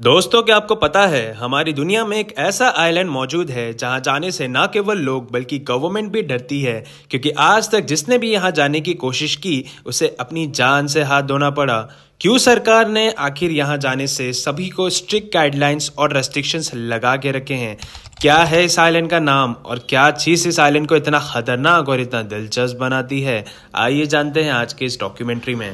दोस्तों, क्या आपको पता है हमारी दुनिया में एक ऐसा आइलैंड मौजूद है जहां जाने से न केवल लोग बल्कि गवर्नमेंट भी डरती है, क्योंकि आज तक जिसने भी यहां जाने की कोशिश की उसे अपनी जान से हाथ धोना पड़ा। क्यों सरकार ने आखिर यहां जाने से सभी को स्ट्रिक्ट गाइडलाइंस और रेस्ट्रिक्शंस लगा के रखे हैं? क्या है इस आइलैंड का नाम और क्या चीज़ इस आइलैंड को इतना खतरनाक और इतना दिलचस्प बनाती है? आइए जानते हैं आज के इस डॉक्यूमेंट्री में।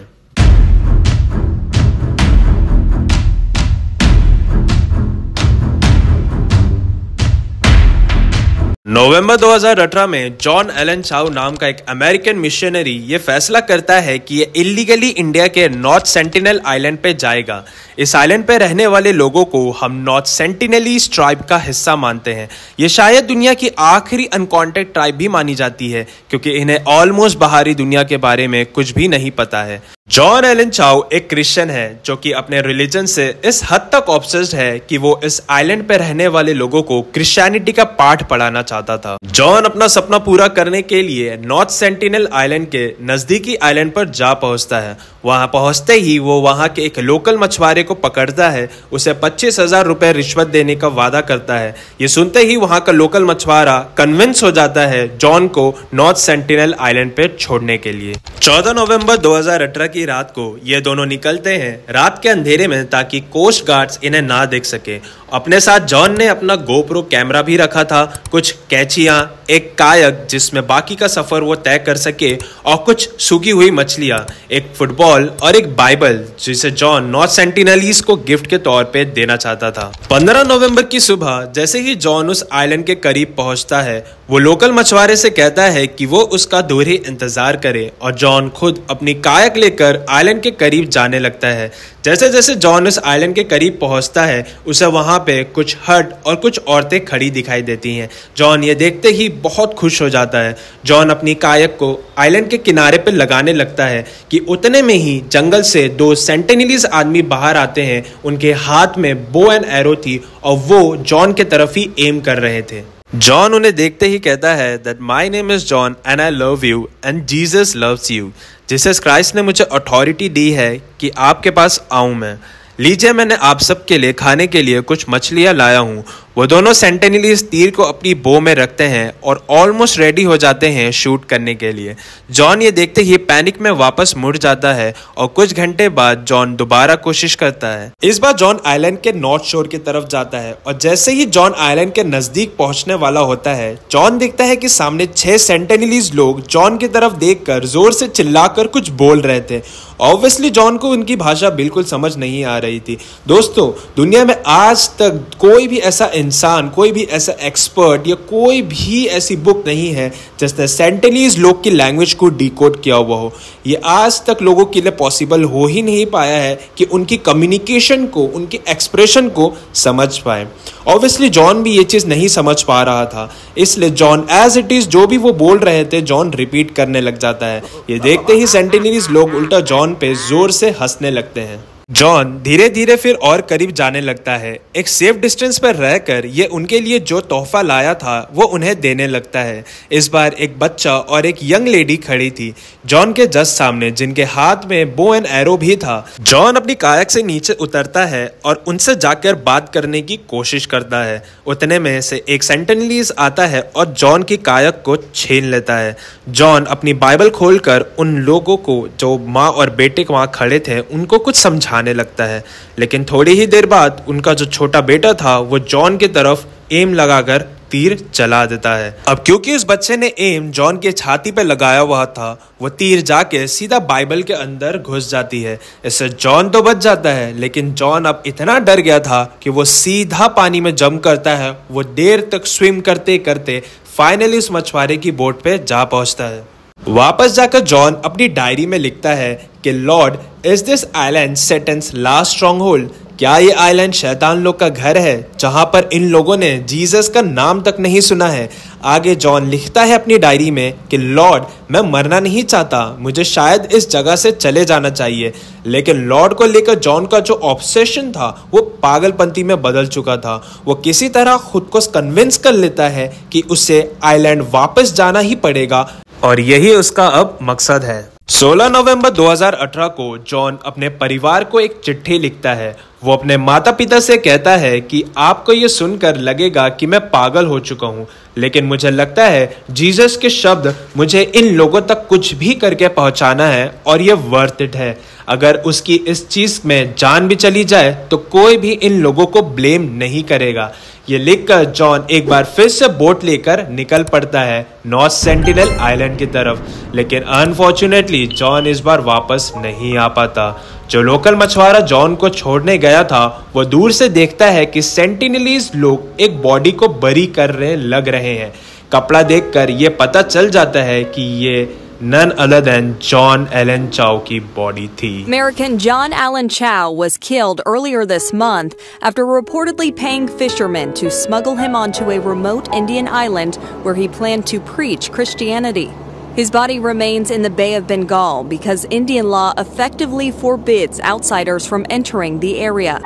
नवंबर 2018 में जॉन एलन चाउ नाम का एक अमेरिकन मिशनरी ये फैसला करता है कि ये इलीगली इंडिया के नॉर्थ सेंटिनल आइलैंड पे जाएगा। इस आइलैंड पे रहने वाले लोगों को हम नॉर्थ सेंटिनलीज ट्राइब का हिस्सा मानते हैं। ये शायद दुनिया की आखिरी अनकॉन्टेक्ट ट्राइब भी मानी जाती है, क्योंकि इन्हें ऑलमोस्ट बाहरी दुनिया के बारे में कुछ भी नहीं पता है। जॉन एलन चाउ एक क्रिश्चियन है जो कि अपने रिलीजन से इस हद तक ऑब्सेस्ड है कि वो इस आइलैंड पे रहने वाले लोगों को क्रिश्चियनिटी का पाठ पढ़ाना चाहता था। जॉन अपना सपना पूरा करने के लिए नॉर्थ सेंटिनल आइलैंड के नजदीकी आइलैंड पर जा पहुंचता है। वहां पहुंचते ही वो वहां के एक लोकल मछुआरे को पकड़ता है, उसे 25,000 रुपए रिश्वत देने का वादा करता है। ये सुनते ही वहां का लोकल मछुआरा कन्विंस हो जाता है जॉन को नॉर्थ सेंटिनल आइलैंड पे छोड़ने के लिए। 14 नवंबर 2018 की रात को ये दोनों निकलते हैं रात के अंधेरे में, ताकि कोस्ट गार्ड्स इन्हें ना देख सके। अपने साथ जॉन ने अपना गोप्रो कैमरा भी रखा था, कुछ कैचियां, एक कायक जिसमें बाकी का सफर वो तय कर सके, और कुछ सूखी हुई मछलियां, एक फुटबॉल और एक बाइबल जिसे जॉन नॉर्थ सेंटिनलीज को गिफ्ट के तौर पे देना चाहता था। 15 नवंबर की सुबह जैसे ही जॉन उस आइलैंड के करीब पहुंचता है, वो लोकल मछुआरे से कहता है कि वो उसका दूर ही इंतजार करे, और जॉन खुद अपनी कायक लेकर आइलैंड के करीब जाने लगता है। जैसे जैसे जॉन उस आइलैंड के करीब पहुंचता है, उसे वहां पे कुछ हट और कुछ औरतें खड़ी दिखाई देती हैं। जॉन ये देखते ही बहुत खुश हो जाता है। जॉन अपनी कायक को आइलैंड के किनारे पे लगाने लगता है कि उतने में ही जंगल से 2 सेंटिनलीज आदमी बाहर आते हैं। उनके हाथ में बो एंड एरो थी और वो जॉन के तरफ ही एम कर रहे थे। जॉन उन्हें देखते ही कहता है that my name is John and I love you and Jesus loves you। Jesus Christ ने मुझे अथॉरिटी दी है कि आपके पास आऊं मैं। लीजिए, मैंने आप सबके लिए खाने के लिए कुछ मछलियां लाया हूं। वो दोनों सेंटिनलीज तीर को अपनी बो में रखते हैं और ऑलमोस्ट रेडी हो जाते हैं शूट करने के लिए। जॉन ये देखते ही पैनिक में वापस मुड़ जाता है और कुछ घंटे बाद जॉन दोबारा कोशिश करता है। इस बार जॉन आइलैंड के नॉर्थ शोर की तरफ जाता है, और जैसे ही जॉन आइलैंड के नजदीक पहुंचने वाला होता है, जॉन देखता है कि सामने 6 सेंटिनलीज लोग जॉन की तरफ देखकर जोर से चिल्लाकर कुछ बोल रहे थे। ऑब्वियसली जॉन को उनकी भाषा बिल्कुल समझ नहीं आ रही थी। दोस्तों, दुनिया में आज तक कोई भी ऐसा इंसान, कोई भी ऐसा एक्सपर्ट या कोई भी ऐसी बुक नहीं है जिसने सेंटिनलीज लोग की लैंग्वेज को डिकोड किया हुआ हो। ये आज तक लोगों के लिए पॉसिबल हो ही नहीं पाया है कि उनकी कम्युनिकेशन को, उनकी एक्सप्रेशन को समझ पाए। ऑब्वियसली जॉन भी ये चीज़ नहीं समझ पा रहा था, इसलिए जॉन एज इट इज जो भी वो बोल रहे थे जॉन रिपीट करने लग जाता है। ये देखते ही सेंटिनलीज लोग उल्टा जॉन पे जोर से हंसने लगते हैं। जॉन धीरे धीरे फिर और करीब जाने लगता है। एक सेफ डिस्टेंस पर रहकर ये उनके लिए जो तोहफा लाया था वो उन्हें देने लगता है। इस बार एक बच्चा और एक यंग लेडी खड़ी थी जॉन के जस्ट सामने, जिनके हाथ में बो एंड एरो भी था। जॉन अपनी कायक से नीचे उतरता है और उनसे जाकर बात करने की कोशिश करता है। उतने में से एक सेंटिनलीज आता है और जॉन की कायक को छीन लेता है। जॉन अपनी बाइबल खोलकर उन लोगों को जो माँ और बेटे वहाँ खड़े थे उनको कुछ समझाने लगता है, लेकिन थोड़ी ही देर बाद उनका जो छोटा बेटा था वो जॉन की तरफ एम लगाकर तीर चला देता है। अब क्योंकि उस बच्चे ने एम जॉन के छाती पे लगाया हुआ था, वो तीर जाके सीधा बाइबल के अंदर घुस जाती है। इससे जॉन तो बच जाता है, लेकिन जॉन अब इतना डर गया था कि वो सीधा पानी में जंप करता है। वो देर तक स्विम करते करते फाइनली उस मछुआरे की बोट पे जा पहुंचता है। वापस जाकर जॉन अपनी डायरी में लिखता है कि lord, is this island Satan's last stronghold? क्या ये आइलैंड शैतान लोग का घर है जहां पर इन लोगों ने जीसस का नाम तक नहीं सुना है? आगे जॉन लिखता है अपनी डायरी में कि लॉर्ड, मैं मरना नहीं चाहता, मुझे शायद इस जगह से चले जाना चाहिए। लेकिन लॉर्ड को लेकर जॉन का जो ऑब्सेशन था वो पागलपंती में बदल चुका था। वो किसी तरह खुद को कन्विंस कर लेता है कि उसे आइलैंड वापस जाना ही पड़ेगा, और यही उसका अब मकसद है। 16 नवंबर 2018 को जॉन अपने परिवार को एक चिट्ठी लिखता है। वो अपने माता पिता से कहता है कि आपको ये सुनकर लगेगा कि मैं पागल हो चुका हूँ, लेकिन मुझे लगता है जीसस के शब्द मुझे इन लोगों तक कुछ भी करके पहुँचाना है और ये वर्थ इट है। अगर उसकी इस चीज में जान भी चली जाए तो कोई भी इन लोगों को ब्लेम नहीं करेगा। ये लिखकर जॉन एक बार फिर से बोट लेकर निकल पड़ता है नॉर्थ सेंटिनल आइलैंड की तरफ, लेकिन अनफॉर्चुनेटली जॉन इस बार वापस नहीं आ पाता। जो लोकल मछुआरा जॉन को छोड़ने गया था वो दूर से देखता है कि सेंटिनलीज लोग एक बॉडी को बरी करने लग रहे हैं। कपड़ा देखकर ये पता चल जाता है कि ये none other than John Allen Chau की बॉडी थी। American John Allen Chau was killed earlier this month after reportedly paying fishermen to smuggle him onto a remote Indian island where he planned to preach Christianity. His body remains in the Bay of Bengal because Indian law effectively forbids outsiders from entering the area.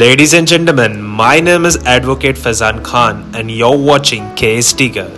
Ladies and gentlemen, my name is Advocate Faizan Khan and you're watching KST Girl.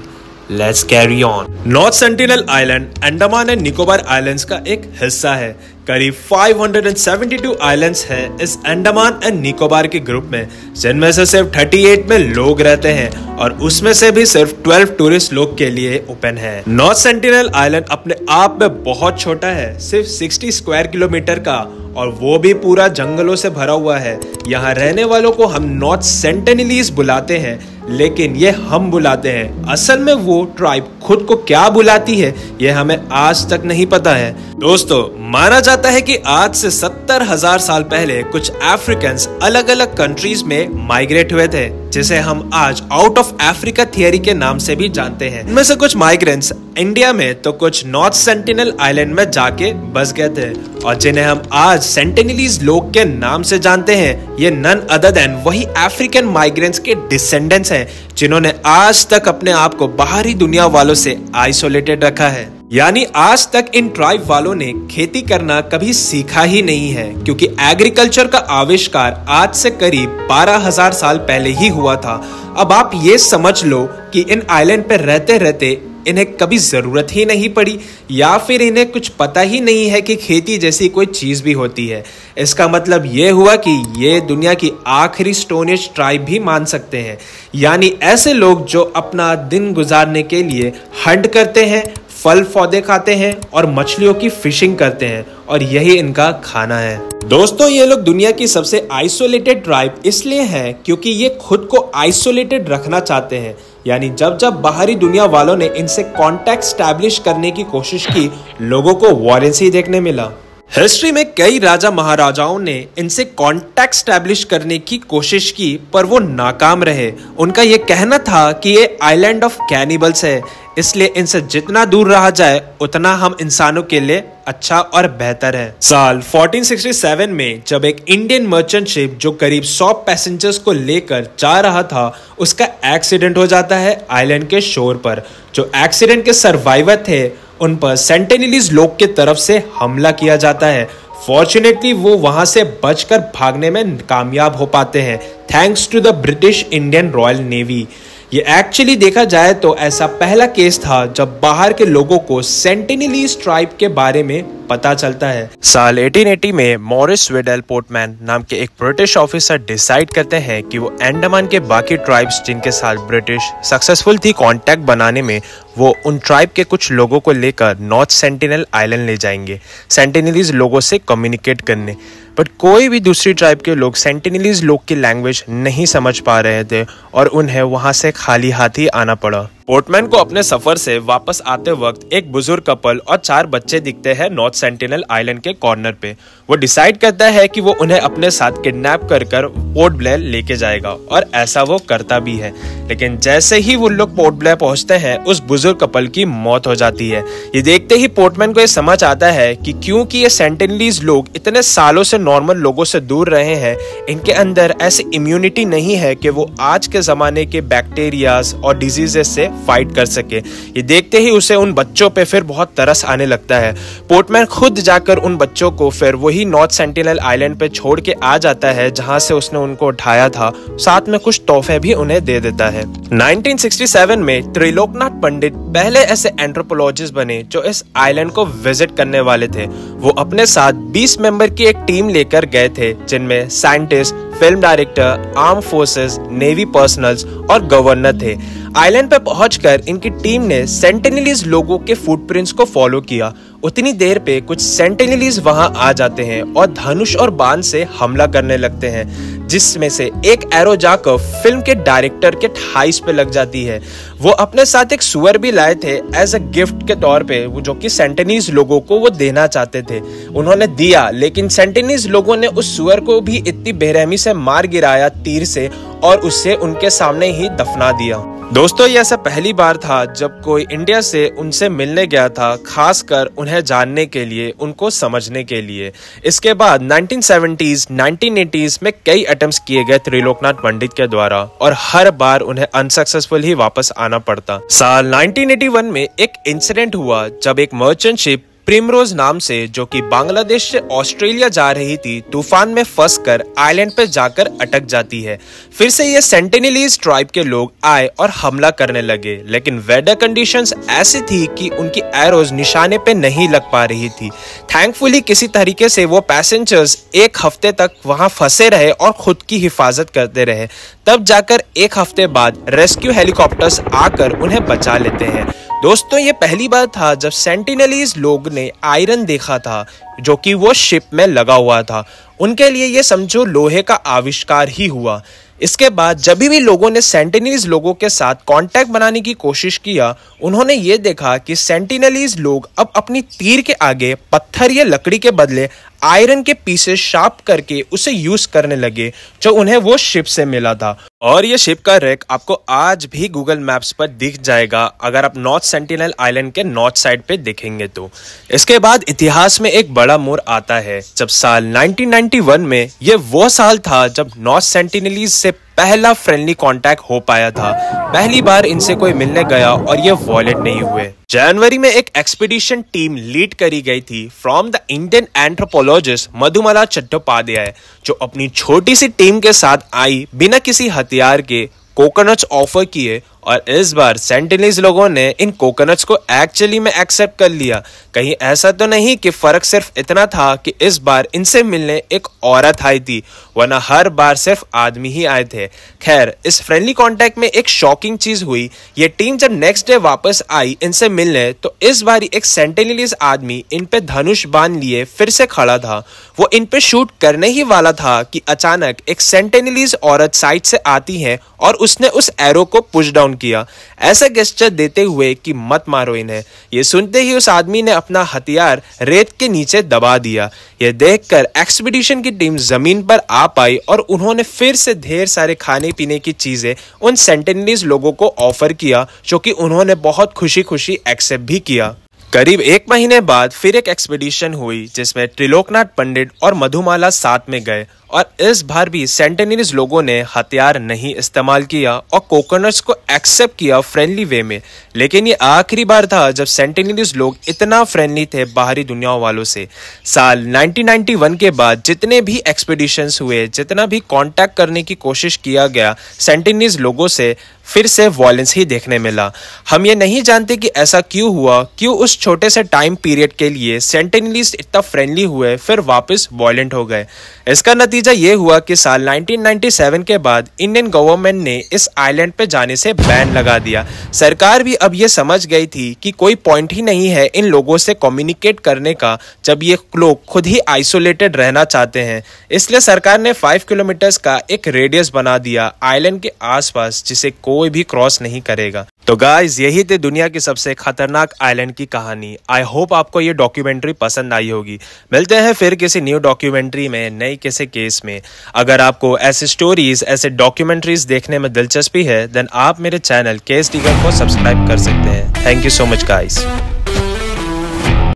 Let's carry on. North sentinel island Andaman and Nicobar islands का एक हिस्सा है। करीब 572 islands हैं इस Andaman and Nicobar के group में, जिनमें से सिर्फ 38 में लोग रहते हैं और उसमें से भी सिर्फ 12 टूरिस्ट लोग के लिए ओपन है। नॉर्थ सेंटिनल आइलैंड अपने आप में बहुत छोटा है, सिर्फ 60 स्क्वायर किलोमीटर का, और वो भी पूरा जंगलों से भरा हुआ है। यहाँ रहने वालों को हम नॉर्थ सेंटिनलीज बुलाते हैं, लेकिन ये हम बुलाते हैं। असल में वो ट्राइब खुद को क्या बुलाती है ये हमें आज तक नहीं पता है। दोस्तों, माना जाता है कि आज से 70,000 साल पहले कुछ अफ्रीकन्स अलग अलग कंट्रीज में माइग्रेट हुए थे, जिसे हम आज आउट ऑफ अफ्रीका थियरी के नाम से भी जानते हैं। इनमें से कुछ माइग्रेंट्स इंडिया में तो कुछ नॉर्थ सेंटिनल आइलैंड में जाके बस गए थे, और जिन्हें हम आज सेंटिनलीज लोग के नाम से जानते हैं, ये नन अदर देन वही अफ्रीकन माइग्रेंट्स के डिसेंडेंट्स हैं जिन्होंने आज तक अपने आप को बाहरी दुनिया वालों से आइसोलेटेड रखा है। यानी आज तक इन ट्राइब वालों ने खेती करना कभी सीखा ही नहीं है, क्योंकि एग्रीकल्चर का आविष्कार आज से करीब 12,000 साल पहले ही हुआ था। अब आप ये समझ लो कि इन आइलैंड पर रहते रहते इन्हें कभी जरूरत ही नहीं पड़ी, या फिर इन्हें कुछ पता ही नहीं है कि खेती जैसी कोई चीज भी होती है। इसका मतलब ये हुआ कि ये दुनिया की आखिरी स्टोन एज ट्राइब भी मान सकते हैं। यानी ऐसे लोग जो अपना दिन गुजारने के लिए हंट करते हैं, फल पौधे खाते हैं और मछलियों की फिशिंग करते हैं, और यही इनका खाना है। दोस्तों, ये लोग दुनिया की सबसे आइसोलेटेड ट्राइब इसलिए हैं क्योंकि ये खुद को आइसोलेटेड रखना चाहते हैं। यानी जब जब बाहरी दुनिया वालों ने इनसे कांटेक्ट स्टैब्लिश करने की कोशिश की, लोगों को वायलेंस ही देखने मिला। हिस्ट्री में कई राजा महाराजाओं ने इनसे कांटेक्ट स्टैब्लिश करने की कोशिश की, पर वो नाकाम रहे। उनका ये कहना था कि ये आइलैंड ऑफ कैनिबल्स है, इसलिए इनसे जितना दूर रहा जाए उतना हम इंसानों के लिए अच्छा और बेहतर है। साल 1467 में जब एक इंडियन मर्चेंट शिप जो करीब 100 पैसेंजर्स को लेकर जा रहा था, उसका एक्सीडेंट हो जाता है आइलैंड के शोर पर। जो एक्सीडेंट के सर्वाइवर थे उन पर सेंटिनलीज लोग के तरफ से हमला किया जाता है। फॉर्चुनेटली वो वहां से बचकर भागने में कामयाब हो पाते हैं, thanks to the British Indian Royal Navy. ये एक्चुअली देखा जाए तो ऐसा पहला केस था जब बाहर के लोगों को सेंटिनलीज ट्राइब के बारे में पता चलता है। साल 1880 में मॉरिस वेडल पोर्टमैन नाम के एक ब्रिटिश ऑफिसर डिसाइड करते हैं कि वो अंडमान के बाकी ट्राइब्स जिनके साथ ब्रिटिश सक्सेसफुल थी कांटेक्ट बनाने में, वो उन ट्राइब के कुछ लोगों को लेकर नॉर्थ सेंटिनल आइलैंड ले जाएंगे सेंटिनलीज लोगों से कम्युनिकेट करने। बट कोई भी दूसरी ट्राइब के लोग सेंटिनलीज लोग की लैंग्वेज नहीं समझ पा रहे थे और उन्हें वहां से खाली हाथ ही आना पड़ा। पोर्टमैन को अपने सफर से वापस आते वक्त एक बुजुर्ग कपल और 4 बच्चे दिखते हैं नॉर्थ सेंटिनल आइलैंड के कॉर्नर पे। वो डिसाइड करता है कि वो उन्हें अपने साथ किडनैप कर पोर्ट ब्लेयर लेके जाएगा, और ऐसा वो करता भी है। लेकिन जैसे ही वो लोग पोर्ट ब्लेयर पहुंचते हैं, उस बुजुर्ग कपल की मौत हो जाती है। ये देखते ही पोर्टमैन को ये समझ आता है कि क्योंकि ये सेंटिनलीज लोग इतने सालों से नॉर्मल लोगों से दूर रहे हैं, इनके अंदर ऐसी इम्यूनिटी नहीं है कि वो आज के जमाने के बैक्टीरियाज और डिजीजेस से फाइट कर सके। ये देखते ही उसे उन बच्चों पे फिर बहुत तरस आने लगता है। पोर्टमैन खुद जाकर उन बच्चों को फिर वही नॉर्थ सेंटिनल आइलैंड पे छोड़ के आ जाता है जहां से उसने उनको उठाया था, साथ में कुछ तोहफे भी उन्हें दे देता है। 1967 में त्रिलोकनाथ पंडित पहले ऐसे एंथ्रोपोलॉजिस्ट बने जो इस आइलैंड को विजिट करने वाले थे। वो अपने साथ 20 मेंबर की एक टीम लेकर गए थे, जिनमें scientist, film director, arm forces, navy personnels और गवर्नर थे। आइलैंड पे पहुंचकर इनकी टीम ने सेंटिनलीज लोगों के फुटप्रिंट्स को फॉलो किया। उतनी देर पे कुछ सेंटिनलीज वहां आ जाते हैं और धनुष और बाण से हमला करने लगते हैं, जिसमें से एक एरो जाकर फिल्म के डायरेक्टर के थाइस पे लग जाती है। वो अपने साथ एक सुअर भी लाए थे एज अ गिफ्ट के तौर पे, जो कि सेंटिनीज लोगों को वो देना चाहते थे। उन्होंने दिया, लेकिन सेंटिनीज लोगों ने उस सुअर को भी इतनी बेरहमी से मार गिराया तीर से और उसे उनके सामने ही दफना दिया। दोस्तों, ये ऐसा पहली बार था जब कोई इंडिया से उनसे मिलने गया था, खासकर उन्हें जानने के लिए, उनको समझने के लिए। इसके बाद 1970s, 1980s में कई अटेम्प्ट्स किए गए त्रिलोकनाथ पंडित के द्वारा और हर बार उन्हें अनसक्सेसफुल ही वापस आना पड़ता। साल 1981 में एक इंसिडेंट हुआ जब एक मर्चेंट शिप प्रिमरोज नाम से, जो कि बांग्लादेश से ऑस्ट्रेलिया जा रही थी, तूफान में फंसकर आइलैंड पे जाकर अटक जाती है। फिर से ये सेंटिनलीज ट्राइब के लोग आए और हमला करने लगे, लेकिन वेदर कंडीशंस ऐसी थी कि उनकी एरोज निशाने पे नहीं लग पा रही थी। थैंकफुली किसी तरीके से वो पैसेंजर्स एक हफ्ते तक वहां फंसे रहे और खुद की हिफाजत करते रहे। तब जाकर एक हफ्ते बाद रेस्क्यू हेलीकॉप्टर्स आकर उन्हें बचा लेते हैं। दोस्तों, ये पहली बार था जब सेंटिनलीज लोग ने आयरन देखा था, जो कि वो शिप में लगा हुआ था। उनके लिए ये समझो लोहे का आविष्कार ही हुआ। इसके बाद जब भी लोगों ने सेंटिनलीज लोगों के साथ कांटेक्ट बनाने की कोशिश किया, उन्होंने ये देखा कि सेंटिनलीज लोग अब अपनी तीर के आगे पत्थर या लकड़ी के बदले आयरन के पीसेस शार्प करके उसे यूज करने लगे, जो उन्हें वो शिप से मिला था। और ये शिप का रेक आपको आज भी गूगल मैप्स पर दिख जाएगा अगर आप नॉर्थ सेंटिनल आइलैंड के नॉर्थ साइड पे देखेंगे तो। इसके बाद इतिहास में एक बड़ा मोड़ आता है जब साल 1991 में ये वो साल था जब नॉर्थ सेंटिनलीज से पहला फ्रेंडली कांटेक्ट हो पाया था। पहली बार इनसे कोई मिलने गया और ये वॉयलेंट नहीं हुए। जनवरी में एक एक्सपीडिशन टीम लीड करी गई थी from the Indian anthropologist Madhumala Chattopadhyay, जो अपनी छोटी सी टीम के साथ आई, बिना किसी हथियार के कोकोनट्स ऑफर किए। और इस बार सेंटिनलीज लोगों ने इन कोकोनट्स को एक्चुअली में एक्सेप्ट कर लिया। कहीं ऐसा तो नहीं कि फर्क सिर्फ इतना था कि इस बार इनसे मिलने एक औरत आई थी, वरना हर बार सिर्फ आदमी ही आए थे। खैर, इस फ्रेंडली कांटेक्ट में एक शॉकिंग चीज हुई। ये टीम जब नेक्स्ट डे वापस आई इनसे मिलने, तो इस बार एक सेंटिनलीज आदमी इन पे धनुष बाण लिए फिर से खड़ा था। वो इन पे शूट करने ही वाला था कि अचानक एक सेंटिनलीज औरत साइड से आती है और उसने उस एरो को पुश डाउन किया, ऐसा गेस्चर देते हुए कि मत मारो इन्हें। ये सुनते ही उस आदमी ने अपना हथियार रेत के नीचे दबा दिया। ये देखकर एक्सपीडिशन की टीम जमीन पर आ पाई और उन्होंने फिर से ढेर सारे खाने पीने की चीजें उन सेंटिनलीज लोगों को ऑफर किया, जो कि उन्होंने बहुत खुशी खुशी एक्सेप्ट भी किया। करीब एक महीने बाद फिर एक एक्सपीडिशन हुई जिसमें त्रिलोकनाथ पंडित और मधुमाला साथ में गए, और इस बार भी सेंटिनलीज लोगों ने हथियार नहीं इस्तेमाल किया और कोकोनट्स को एक्सेप्ट किया फ्रेंडली वे में। लेकिन ये आखिरी बार था जब सेंटिनलीज लोग इतना फ्रेंडली थे बाहरी दुनिया वालों से। साल 1991 के बाद जितने भी एक्सपीडिशंस हुए, जितना भी कांटेक्ट करने की कोशिश किया गया सेंटिनलीज लोगों से, फिर से वॉयलेंस ही देखने मिला। हम ये नहीं जानते कि ऐसा क्यों हुआ, क्यों उस छोटे से टाइम पीरियड के लिए सेंटिनलीज इतना फ्रेंडली हुए फिर वापस वॉयलेंट हो गए। इसका नतीजा ये हुआ कि साल 1997 के बाद इंडियन गवर्नमेंट ने इस आइलैंड पे जाने से बैन लगा दिया। सरकार भी अब ये समझ गई थी कि कोई पॉइंट ही नहीं है इन लोगों से कम्युनिकेट करने का जब ये लोग खुद ही आइसोलेटेड रहना चाहते हैं। इसलिए सरकार ने 5 किलोमीटर्स का एक रेडियस बना दिया आइलैंड के आसपास, जिसे कोई भी क्रॉस नहीं करेगा। तो गाइज, यही थी दुनिया की सबसे खतरनाक आइलैंड की कहानी। आई होप आपको ये डॉक्यूमेंट्री पसंद आई होगी। मिलते हैं फिर किसी न्यू डॉक्यूमेंट्री में, नई किसी केस में। अगर आपको ऐसे स्टोरीज, ऐसे डॉक्यूमेंट्रीज देखने में दिलचस्पी है, देन आप मेरे चैनल केस डिगर को सब्सक्राइब कर सकते हैं। Thank you so much guys.